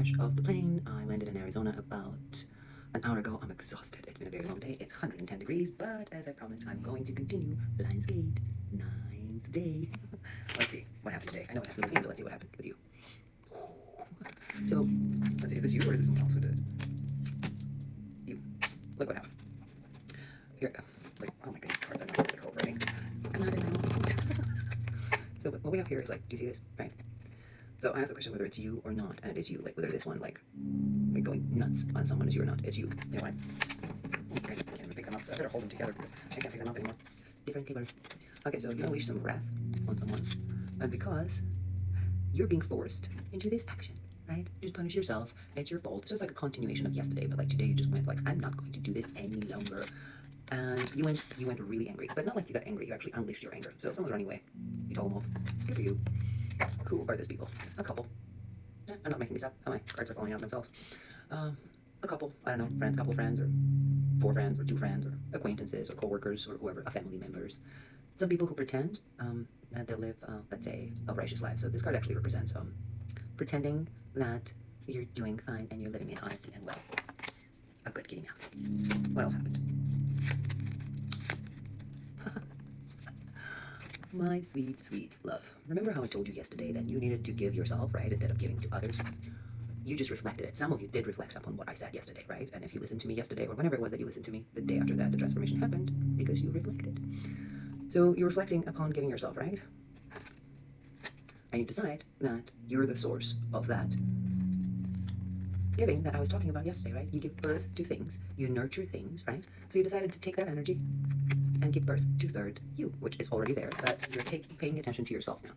fresh off the plane. I landed in Arizona about an hour ago. I'm exhausted. It's been a very long day. It's 110 degrees, but as I promised, I'm going to continue Gade, 9th day. Let's see what happened today. I know what happened with me, but let's see what happened with you. So, let's see, is this you or is this someone else who did it? You. Look what happened. Here, like, oh my goodness, cards are not like cooperating. So what we have here is like, do you see this, right? So I have the question whether it's you or not, and it is you, like whether this one like going nuts on someone is you or not. It's you. You know why? Okay, I can't even pick them up, so I better hold them together because I can't pick them up anymore. Different table. Okay, so you unleash some wrath on someone, and because you're being forced into this action, right? Just punish yourself. It's your fault. So it's like a continuation of yesterday, but like today you just went like, I'm not going to do this any longer. And you went really angry, but not like you got angry. You actually unleashed your anger. So if someone's running away, you told them off. Good for you. Who are these people? A couple. I'm not making these up. Oh, my cards are falling out themselves. A couple. I don't know. Friends, couple friends, or 4 friends, or 2 friends, or acquaintances, or coworkers, or whoever. Family members. Some people who pretend that they live, let's say, a righteous life. So this card actually represents pretending that you're doing fine and you're living in honesty and well. A good kitty meow. What else happened? My sweet, sweet love. Remember how I told you yesterday that you needed to give yourself, right, instead of giving to others? You just reflected it. Some of you did reflect upon what I said yesterday, right? And if you listened to me yesterday, or whenever it was that you listened to me, the day after that, the transformation happened because you reflected. So you're reflecting upon giving yourself, right? And you decide that you're the source of that giving that I was talking about yesterday, right? You give birth to things, you nurture things, right? So you decided to take that energy and give birth to third you, which is already there, but you're paying attention to yourself now.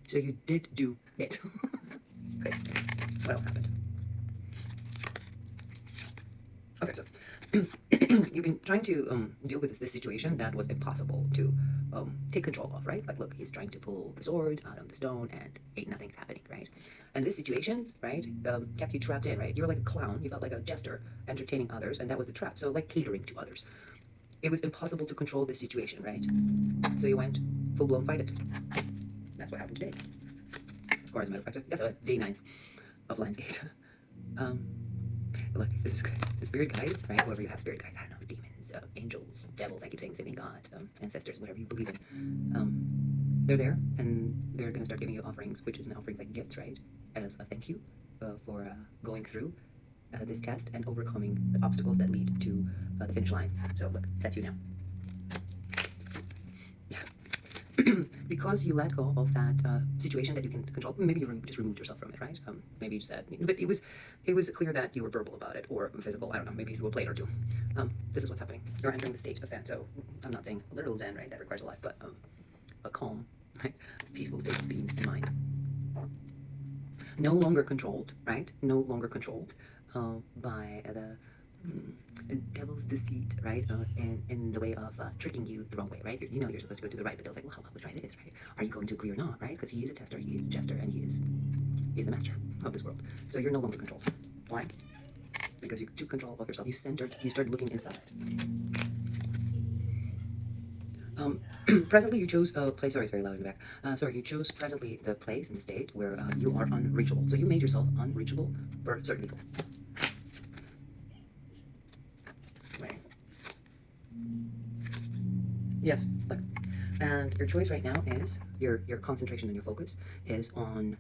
So you did do it. Okay, what else happened? Okay, so you've been trying to deal with this situation that was impossible to take control of, right? Like, look, he's trying to pull the sword out of the stone and nothing's happening, right? And this situation, right, kept you trapped in, right? You were like a clown, you felt like a jester entertaining others, and that was the trap. So like catering to others. It was impossible to control this situation, right? So you went full-blown fight it. That's what happened today. Or as a matter of fact, yes, day 9 of Gade. Look, this is good. The spirit guides, right? Whoever you have spirit guides, I don't know, demons, angels, devils, I keep saying sitting God, ancestors, whatever you believe in. They're there, and they're going to start giving you offerings, which is an offerings like gifts, right? As a thank you for going through this test and overcoming the obstacles that lead to the finish line. So look, that's you now. Because you let go of that situation that you can control, maybe you just removed yourself from it, right? Maybe you just said, but it was clear that you were verbal about it, or physical, I don't know, maybe through a plate or 2. This is what's happening. You're entering the state of Zen, so I'm not saying a literal Zen, right? That requires a lot, but a calm, right? Peaceful state of being in mind. No longer controlled, right? No longer controlled by the devil's deceit, right? In the way of tricking you the wrong way, right? You know you're supposed to go to the right, but devil's like, well, which right it is, right? Are you going to agree or not, right? Because he is a tester, he is a jester, and he is the master of this world. So you're no longer controlled. Why? Because you took control of yourself. You started looking inside. Presently you chose a place, sorry, it's very loud in the back. You chose presently the place and the state where you are unreachable. So you made yourself unreachable for certain people. Yes, look. And your choice right now is, your concentration and your focus is on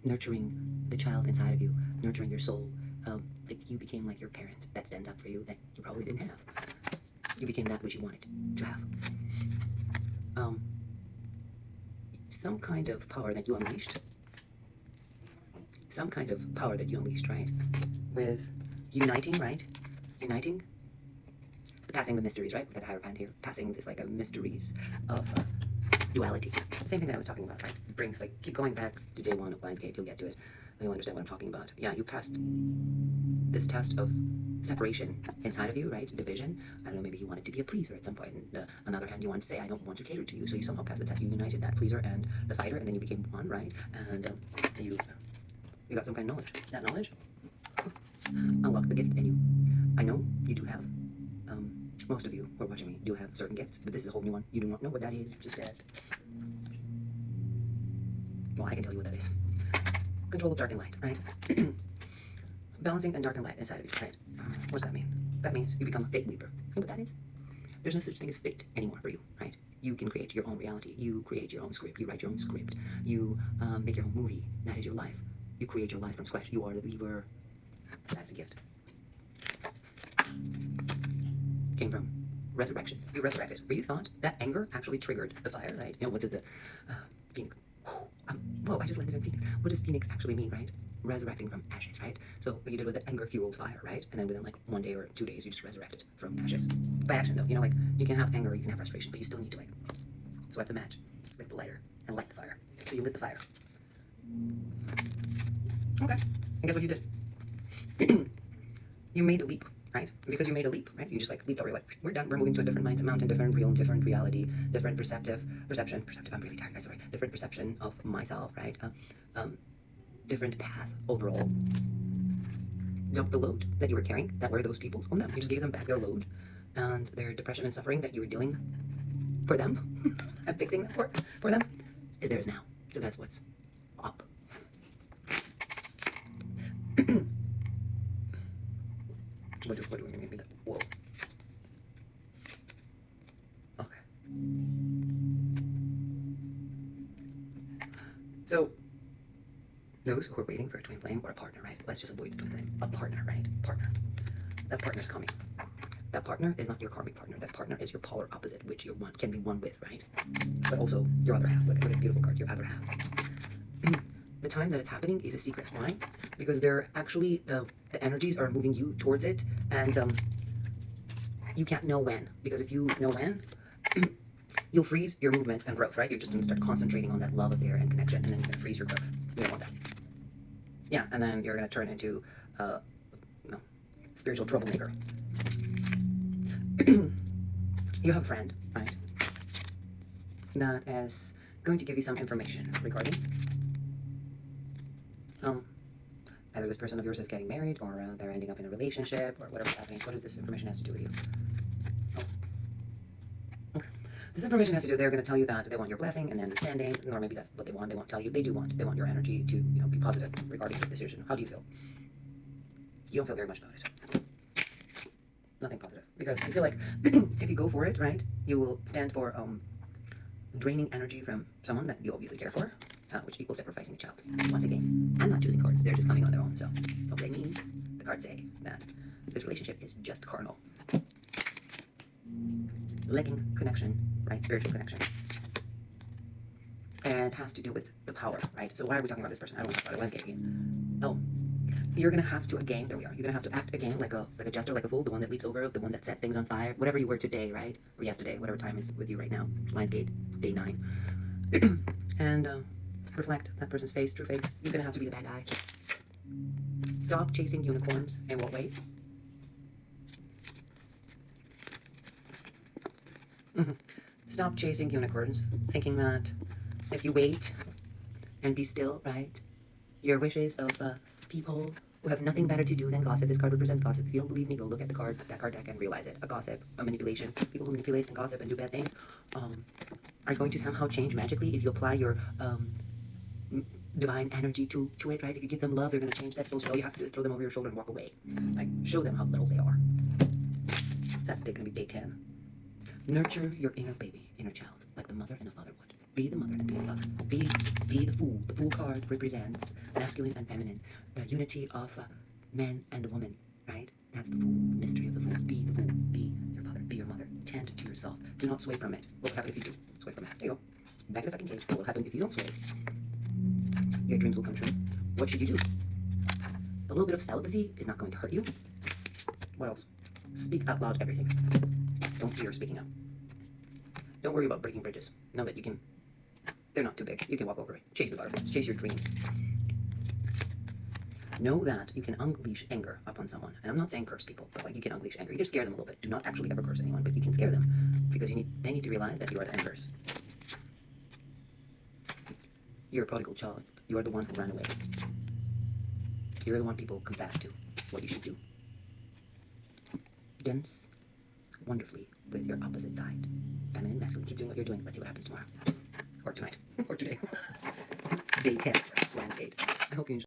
nurturing the child inside of you, nurturing your soul. Like you became like your parent that stands up for you that you probably didn't have. You became that which you wanted to have. Some kind of power that you unleashed. Some kind of power that you unleashed, right? With uniting, right? Uniting. Passing the mysteries, right? We've got a higher hand here. Passing this like a mysteries of duality. The same thing that I was talking about, right? Keep going back to day 1 of Gade, you'll get to it. You'll understand what I'm talking about. Yeah, you passed this test of separation inside of you, right? Division. I don't know, maybe you wanted to be a pleaser at some point. And on the other hand, you wanted to say, I don't want to cater to you. So you somehow passed the test. You united that pleaser and the fighter, and then you became one, right? And you got some kind of knowledge. That knowledge unlocked the gift in you. I know you do have. Most of you who are watching me do have certain gifts, but this is a whole new one. You do not know what that is, just that. Well, I can tell you what that is. control of dark and light, right? Balancing and dark and light inside of you, right? What does that mean? That means you become a fate weaver. You know what that is? There's no such thing as fate anymore for you, right? You can create your own reality. You create your own script. You write your own script. You make your own movie. That is your life. You create your life from scratch. You are the weaver. That's a gift. Came from resurrection. You resurrected. Where you thought that anger actually triggered the fire, right? You know, what does the phoenix... Whoa, I just landed in phoenix. What does phoenix actually mean, right? Resurrecting from ashes, right? So what you did was that anger fueled fire, right? And then within like 1 day or 2 days, you just resurrected from ashes. By action, though. You know, like, you can have anger, you can have frustration, but you still need to, like, swipe the match, light the lighter, and light the fire. So you lit the fire. Okay. And guess what you did? You made a leap, right? Because you made a leap, right? You just, like, leaped over. You're like, we're done. We're moving to a different mountain, different realm, different reality, different perception. I'm really tired, guys, sorry. Different perception of myself, right? Different path overall. Dump the load that you were carrying, that were those people's on them. You just gave them back their load and their depression and suffering that you were dealing for them and fixing for them is theirs now. So that's what's up. What do we mean that? Whoa. Okay. So those who are waiting for a twin flame or a partner, right? Let's just avoid the twin flame. A partner, right? Partner. That partner's coming. That partner is not your karmic partner. That partner is your polar opposite, which you can be one with, right? But also your other half. Look at a beautiful card, your other half. The time that it's happening is a secret. Why? Because they're actually, the energies are moving you towards it, and you can't know when. Because if you know when, you'll freeze your movement and growth, right? You're just going to start concentrating on that love affair and connection, and then you're going to freeze your growth. You don't want that. Yeah, and then you're going to turn into spiritual troublemaker. You have a friend, right, that is going to give you some information regarding either this person of yours is getting married, or they're ending up in a relationship, or whatever's happening. What does this information has to do with you? Oh. Okay. This information has to do, they're going to tell you that they want your blessing and understanding, or maybe that's what they want. They won't tell you. They do want. They want your energy to, be positive regarding this decision. How do you feel? You don't feel very much about it. Nothing positive. Because you feel like if you go for it, right, you will stand for draining energy from someone that you obviously care for, which equals sacrificing a child. Once again, I'm not choosing cards. They're just coming on their own, so don't blame me. The cards say that this relationship is just carnal. Lacking connection, right? Spiritual connection. And it has to do with the power, right? So why are we talking about this person? I don't want to talk about it. Let's get again. Oh. You're going to have to, again, there we are. You're going to have to act again like a jester, like a fool, the one that leaps over, the one that set things on fire, whatever you were today, right? Or yesterday, whatever time is with you right now. Gade, day 9. And reflect that person's face, true face. You're going to have to be the bad guy. Stop chasing unicorns. In what way? Stop chasing unicorns, thinking that if you wait and be still, right, your wishes of people who have nothing better to do than gossip. This card represents gossip. If you don't believe me, go look at the cards, that card deck, and realize it. A gossip, a manipulation. People who manipulate and gossip and do bad things are going to somehow change magically if you apply your divine energy to it, right? If you give them love, they're going to change that. All you have to do is throw them over your shoulder and walk away. Like, show them how little they are. That's going to be day 10. Nurture your inner baby, inner child, like the mother and the father would. Be the mother and be the father. Be the fool. The fool card represents masculine and feminine, the unity of man and a woman, right? That's the fool, the mystery of the fool. Be the fool. Be your father. Be your mother. Tend to yourself. Do not sway from it. What will happen if you do? Sway from it. There you go. Back in the fucking cage. What will happen if you don't sway? Your dreams will come true. What should you do? A little bit of celibacy is not going to hurt you. What else? Speak out loud everything. Don't fear speaking up. Don't worry about breaking bridges. Know that you can. They're not too big. You can walk over it. Chase the butterflies. Chase your dreams. Know that you can unleash anger upon someone. And I'm not saying curse people, but like you can unleash anger. You can scare them a little bit. Do not actually ever curse anyone, but you can scare them. Because they need to realize that you are the embers. You're a prodigal child. You are the one who ran away. You're the one people come back to. What you should do. Dance wonderfully with your opposite side. Feminine, masculine. Keep doing what you're doing. Let's see what happens tomorrow. Or tonight. Or today. Day 10. Wednesday. I hope you enjoy.